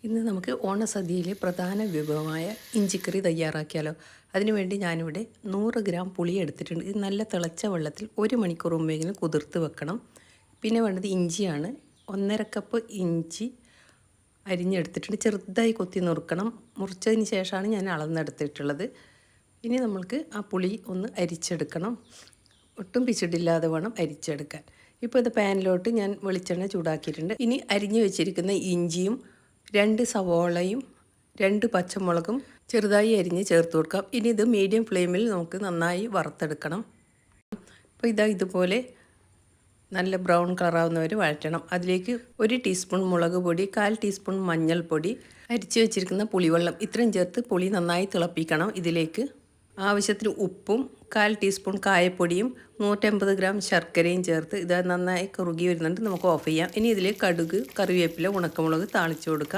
ഇന്ന് നമുക്ക് ഓണസദ്യയിലെ പ്രധാന വിഭവമായ ഇഞ്ചിക്കറി തയ്യാറാക്കിയാലോ. അതിനുവേണ്ടി ഞാനിവിടെ 100 ഗ്രാം പുളി എടുത്തിട്ടുണ്ട്. ഇത് നല്ല തിളച്ച വെള്ളത്തിൽ 1 മണിക്കൂർ മുമ്പെങ്കിലും കുതിർത്ത് വെക്കണം. പിന്നെ വേണ്ടത് ഇഞ്ചിയാണ്. 1.5 കപ്പ് ഇഞ്ചി അരിഞ്ഞെടുത്തിട്ടുണ്ട്. ചെറുതായി കൊത്തി നുറുക്കണം. മുറിച്ചതിന് ശേഷമാണ് ഞാൻ അളന്നെടുത്തിട്ടുള്ളത്. ഇനി നമ്മൾക്ക് ആ പുളി ഒന്ന് അരിച്ചെടുക്കണം. ഒട്ടും പിച്ചിടില്ലാതെ വേണം അരിച്ചെടുക്കാൻ. ഇപ്പോൾ ഇത് പാനിലോട്ട് ഞാൻ വെളിച്ചെണ്ണ ചൂടാക്കിയിട്ടുണ്ട്. ഇനി അരിഞ്ഞു വെച്ചിരിക്കുന്ന ഇഞ്ചിയും 2 സവോളയും 2 പച്ചമുളകും ചെറുതായി അരിഞ്ഞ് ചേർത്ത് കൊടുക്കാം. ഇനി ഇത് മീഡിയം ഫ്ലെയിമിൽ നമുക്ക് നന്നായി വറുത്തെടുക്കണം. അപ്പോൾ ഇതുപോലെ നല്ല ബ്രൗൺ കളറാവുന്നവർ വഴറ്റണം. അതിലേക്ക് 1 ടീസ്പൂൺ മുളക് പൊടി, 1/4 ടീസ്പൂൺ മഞ്ഞൾപ്പൊടി, അരിച്ച് വെച്ചിരിക്കുന്ന പുളിവെള്ളം ഇത്രയും ചേർത്ത് പുളി നന്നായി തിളപ്പിക്കണം. ഇതിലേക്ക് ആവശ്യത്തിന് ഉപ്പും 1/4 ടീസ്പൂൺ കായപ്പൊടിയും 150 ഗ്രാം ശർക്കരയും ചേർത്ത് ഇത് നന്നായി കുറുകി വരുന്നുണ്ട്. നമുക്ക് ഓഫ് ചെയ്യാം. ഇനി ഇതിലേക്ക് കടുക്, കറിവേപ്പില, ഉണക്കമുളക് താളിച്ചു കൊടുക്കാം.